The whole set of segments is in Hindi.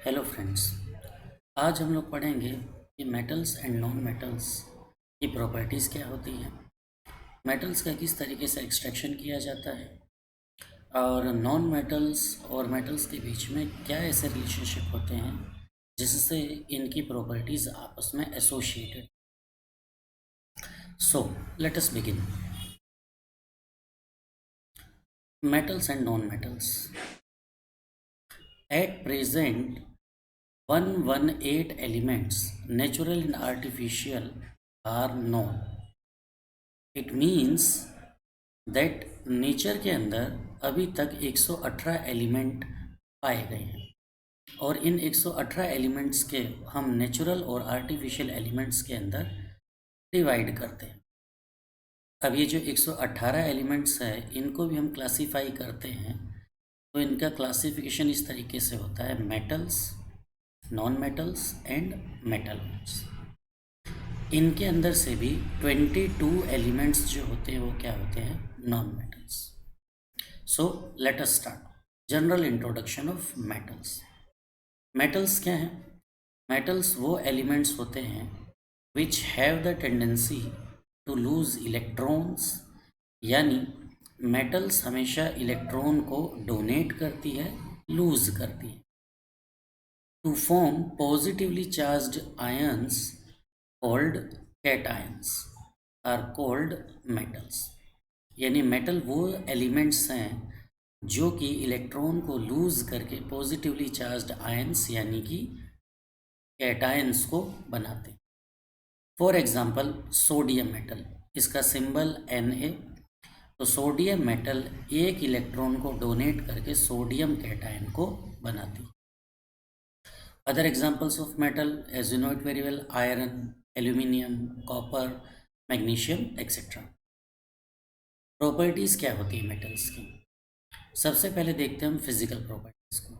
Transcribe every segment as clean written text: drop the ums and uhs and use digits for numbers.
Hello friends. आज हम लोग पढ़ेंगे कि मेटल्स एंड नॉन मेटल्स की प्रॉपर्टीज़ क्या होती हैं, मेटल्स का किस तरीके से एक्सट्रैक्शन किया जाता है और नॉन मेटल्स और मेटल्स के बीच में क्या ऐसे रिलेशनशिप होते हैं जिससे इनकी प्रॉपर्टीज़ आपस में associated. So let us begin. Metals and non metals at present 118 elements, natural and artificial, are known. It means that nature के अंदर अभी तक 118 एलिमेंट पाए गए हैं और इन 118 एलिमेंट्स के हम नेचुरल और आर्टिफिशियल एलिमेंट्स के अंदर डिवाइड करते हैं। अब ये जो 118 एलिमेंट्स है इनको भी हम क्लासीफाई करते हैं, तो इनका क्लासिफिकेशन इस तरीके से होता है: metals, non metals and metals. इनके अंदर से भी 22 एलिमेंट्स जो होते हैं वो क्या होते हैं? Non metals. So let us start general introduction of metals. Metals क्या हैं? मेटल्स वो एलिमेंट्स होते हैं which have the tendency to lose electrons, यानी मेटल्स हमेशा इलेक्ट्रॉन को डोनेट करती है, लूज करती है, to form positively charged ions called cations are called metals. यानी मेटल वो एलिमेंट्स हैं जो कि इलेक्ट्रॉन को लूज करके पॉजिटिवली चार्ज्ड आयंस यानी कि कैटायंस को बनाते हैं। फॉर एग्जांपल सोडियम मेटल, इसका सिंबल Na। तो सोडियम मेटल एक इलेक्ट्रॉन को डोनेट करके सोडियम कैटायन को बनाती है। Other examples of metal, as you know it very well, iron, aluminium, copper, magnesium, etc. Properties क्या होती है मेटल्स की? सबसे पहले देखते हैं हम फिजिकल प्रॉपर्टीज़ को।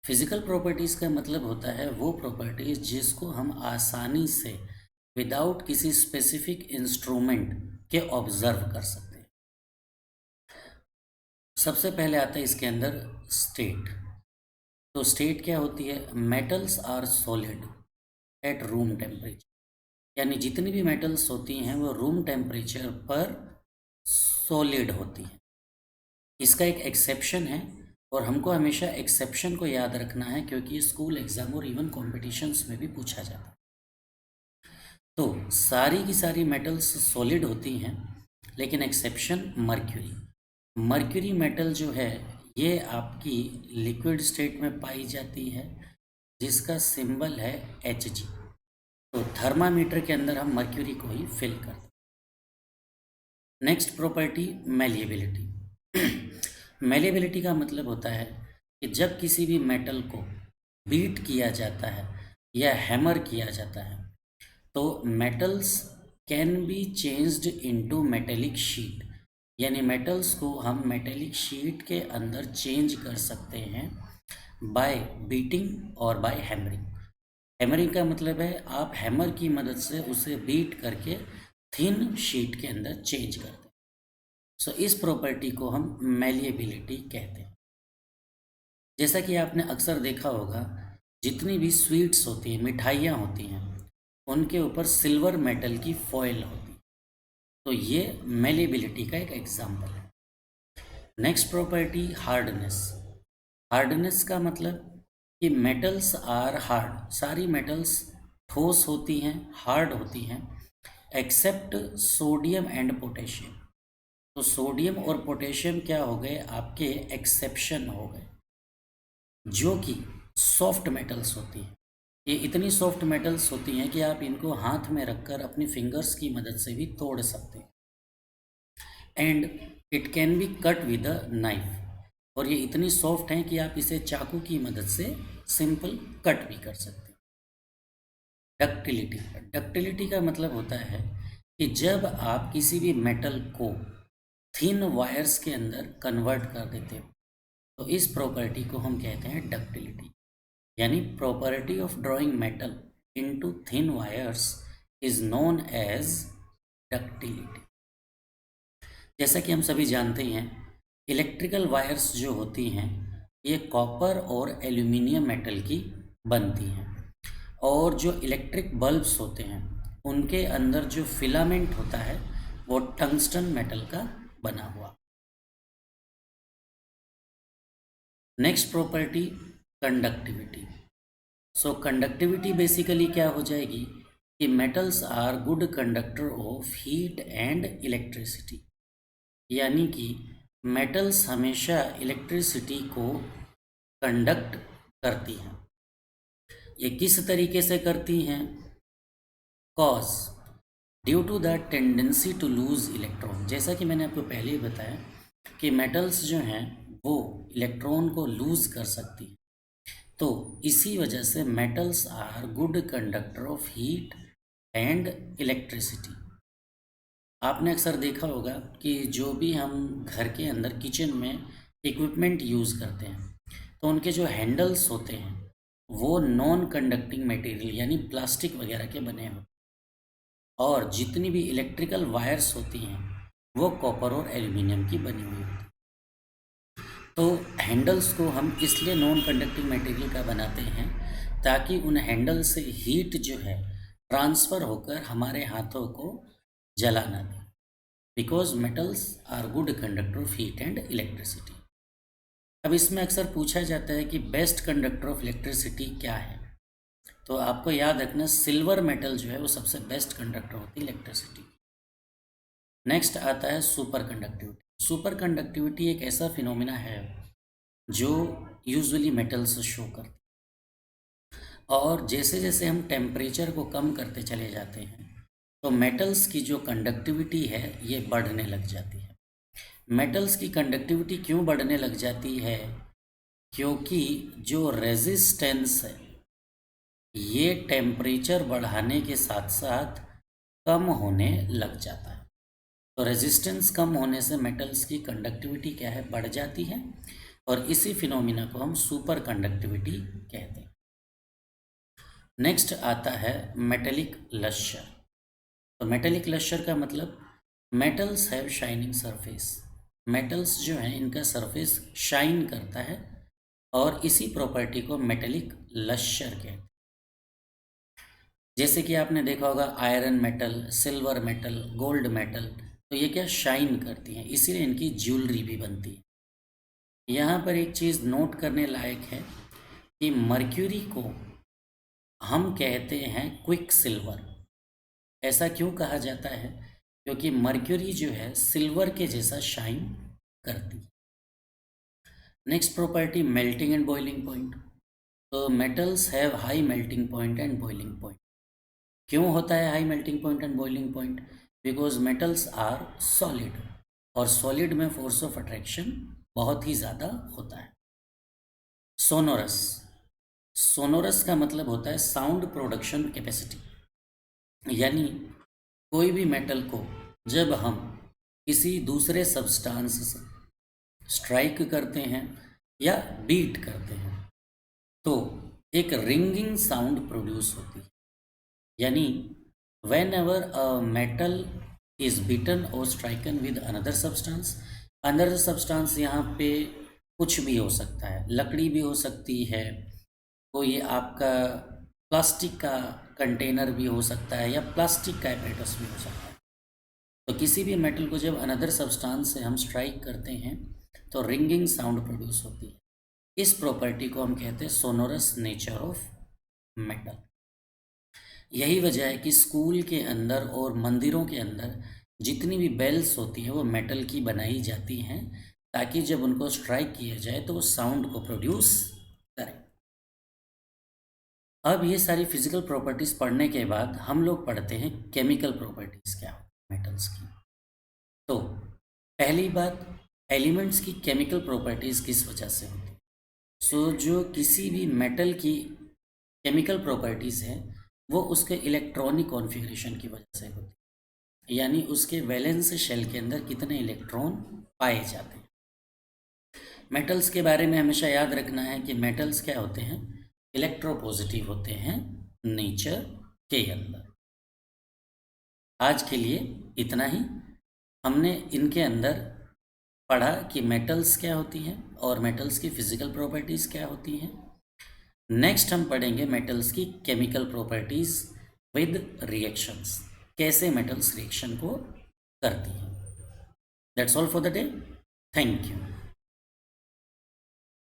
फिजिकल प्रॉपर्टीज़ का मतलब होता है वो प्रॉपर्टीज़ जिसको हम आसानी से विदाउट किसी स्पेसिफिक इंस्ट्रूमेंट के ऑब्जर्व कर सकते हैं। सबसे पहले आता है इसके अंदर स्टेट। तो स्टेट क्या होती है? Metals are solid at room temperature, यानी जितनी भी मेटल्स होती हैं वो रूम टेम्परेचर पर सॉलिड होती हैं। इसका एक एक्सेप्शन है और हमको हमेशा एक्सेप्शन को याद रखना है क्योंकि स्कूल एग्ज़ाम और इवन कॉम्पिटिशन्स में भी पूछा जाता है। तो सारी की सारी मेटल्स सॉलिड होती हैं, लेकिन एक्सेप्शन मर्क्यूरी। मर्क्यूरी मेटल जो है ये आपकी लिक्विड स्टेट में पाई जाती है, जिसका सिंबल है Hg। तो थर्मामीटर के अंदर हम मर्क्यूरी को ही फिल करते हैं। Next property malleability. मेलिएबिलिटी का मतलब होता है कि जब किसी भी मेटल को बीट किया जाता है या हैमर किया जाता है तो metals can be changed into metallic sheet, यानी मेटल्स को हम मेटेलिक शीट के अंदर चेंज कर सकते हैं बाय बीटिंग और बाय हैमरिंग। हैमरिंग का मतलब है आप हैमर की मदद से उसे बीट करके थिन शीट के अंदर चेंज करते हैं। सो इस प्रॉपर्टी को हम मेलिएबिलिटी कहते हैं। जैसा कि आपने अक्सर देखा होगा, जितनी भी स्वीट्स होती हैं, मिठाइयाँ होती हैं, उनके ऊपर सिल्वर मेटल की फॉयल होती है। तो ये मेलिएबिलिटी का एक एग्जाम्पल है। Next property hardness. हार्डनेस का मतलब कि मेटल्स आर हार्ड, सारी मेटल्स ठोस होती हैं, हार्ड होती हैं, एक्सेप्ट सोडियम एंड पोटेशियम। तो सोडियम और पोटेशियम क्या हो गए? आपके एक्सेप्शन हो गए, जो कि सॉफ्ट मेटल्स होती हैं। ये इतनी सॉफ्ट मेटल्स होती हैं कि आप इनको हाथ में रखकर अपनी फिंगर्स की मदद से भी तोड़ सकते हैं। And it can be cut with a knife, और ये इतनी सॉफ्ट हैं कि आप इसे चाकू की मदद से सिंपल कट भी कर सकते हैं। डक्टिलिटी। डक्टिलिटी का मतलब होता है कि जब आप किसी भी मेटल को थिन वायर्स के अंदर कन्वर्ट कर देते हो तो इस प्रॉपर्टी को हम कहते हैं डक्टिलिटी। यानी property of drawing metal into thin wires is known as ductility. जैसा कि हम सभी जानते हैं, इलेक्ट्रिकल वायर्स जो होती हैं ये कॉपर और एल्यूमिनियम मेटल की बनती हैं। और जो इलेक्ट्रिक बल्ब्स होते हैं उनके अंदर जो फिलामेंट होता है वो टंगस्टन मेटल का बना हुआ। Next property, conductivity. So conductivity basically क्या हो जाएगी कि metals are good conductor of heat and electricity, यानी कि मेटल्स हमेशा इलेक्ट्रिसिटी को कंडक्ट करती हैं। ये किस तरीके से करती हैं? Cause due to the tendency to lose electron, जैसा कि मैंने आपको पहले ही बताया कि मेटल्स जो हैं वो इलेक्ट्रॉन को लूज कर सकती हैं। तो इसी वजह से metals are good conductor of heat and electricity. आपने अक्सर देखा होगा कि जो भी हम घर के अंदर किचन में इक्विपमेंट यूज़ करते हैं तो उनके जो हैंडल्स होते हैं वो नॉन कंडक्टिंग मटेरियल यानी प्लास्टिक वगैरह के बने होते हैं, और जितनी भी इलेक्ट्रिकल वायर्स होती हैं वो कॉपर और एल्युमिनियम की बनी हुई होती हैं। तो हैंडल्स को हम इसलिए नॉन कंडक्टिंग मटेरियल का बनाते हैं ताकि उन हैंडल से हीट जो है ट्रांसफ़र होकर हमारे हाथों को जला ना दे, because metals are good conductor of heat and electricity. अब इसमें अक्सर पूछा जाता है कि बेस्ट कंडक्टर ऑफ इलेक्ट्रिसिटी क्या है, तो आपको याद रखना सिल्वर मेटल जो है वो सबसे बेस्ट कंडक्टर होती है इलेक्ट्रिसिटी। नेक्स्ट आता है सुपर कंडक्टिविटी। सुपर कंडक्टिविटी एक ऐसा फिनोमिना है जो यूजुअली मेटल्स शो करती है, और जैसे जैसे हम टेम्परेचर को कम करते चले जाते हैं तो मेटल्स की जो कंडक्टिविटी है ये बढ़ने लग जाती है। मेटल्स की कंडक्टिविटी क्यों बढ़ने लग जाती है? क्योंकि जो रेजिस्टेंस है ये टेम्परेचर बढ़ाने के साथ साथ कम होने लग जाता है। तो रेजिस्टेंस कम होने से मेटल्स की कंडक्टिविटी क्या है, बढ़ जाती है, और इसी फिनोमिना को हम सुपर कंडक्टिविटी कहते हैं। नेक्स्ट आता है मेटेलिक लश्यर। तो मेटेलिक लश्यर का मतलब metals have shining surface. Metals जो हैं इनका सरफेस शाइन करता है और इसी प्रॉपर्टी को मेटेलिक लश्यर कहते हैं। जैसे कि आपने देखा होगा iron metal, silver metal, gold metal, तो ये क्या शाइन करती हैं, इसीलिए इनकी ज्वेलरी भी बनती है। यहाँ पर एक चीज़ नोट करने लायक है कि मर्क्यूरी को हम कहते हैं क्विक सिल्वर। ऐसा क्यों कहा जाता है? क्योंकि मर्क्यूरी जो है सिल्वर के जैसा शाइन करती है। Next property, melting and boiling point. तो metals have high melting point and boiling point. क्यों होता है high melting point and boiling point? Because metals are solid, और सॉलिड में फोर्स ऑफ अट्रैक्शन बहुत ही ज़्यादा होता है। सोनोरस। सोनोरस का मतलब होता है साउंड प्रोडक्शन कैपेसिटी, यानी कोई भी मेटल को जब हम किसी दूसरे सब्सटेंस से स्ट्राइक करते हैं या बीट करते हैं तो एक रिंगिंग साउंड प्रोड्यूस होती है। यानी whenever a metal is beaten और stricken with another substance, another substance यहाँ पे कुछ भी हो सकता है, लकड़ी भी हो सकती है, कोई आपका प्लास्टिक का कंटेनर भी हो सकता है, या प्लास्टिक का एपरेटस भी हो सकता है। तो किसी भी मेटल को जब अनदर सब्सटेंस से हम स्ट्राइक करते हैं तो रिंगिंग साउंड प्रोड्यूस होती है। इस प्रॉपर्टी को हम कहते हैं सोनोरस नेचर ऑफ मेटल। यही वजह है कि स्कूल के अंदर और मंदिरों के अंदर जितनी भी बेल्स होती हैं वो मेटल की बनाई जाती हैं, ताकि जब उनको स्ट्राइक किया जाए तो वो साउंड को प्रोड्यूस करें। अब ये सारी फिजिकल प्रॉपर्टीज़ पढ़ने के बाद हम लोग पढ़ते हैं केमिकल प्रॉपर्टीज़ क्या हो मेटल्स की। तो पहली बात, एलिमेंट्स की केमिकल प्रॉपर्टीज़ किस वजह से होती है? सो जो किसी भी मेटल की केमिकल प्रॉपर्टीज़ है वो उसके इलेक्ट्रॉनिक कॉन्फ़िगरेशन की वजह से होती है, यानी उसके वैलेंस शेल के अंदर कितने इलेक्ट्रॉन पाए जाते हैं। मेटल्स के बारे में हमेशा याद रखना है कि मेटल्स क्या होते हैं, इलेक्ट्रोपॉजिटिव होते हैं नेचर के अंदर। आज के लिए इतना ही। हमने इनके अंदर पढ़ा कि मेटल्स क्या होती हैं और मेटल्स की फिजिकल प्रॉपर्टीज़ क्या होती हैं। नेक्स्ट हम पढ़ेंगे मेटल्स की केमिकल प्रॉपर्टीज विद रिएक्शंस, कैसे मेटल्स रिएक्शन को करती हैं। That's all for the day. Thank you.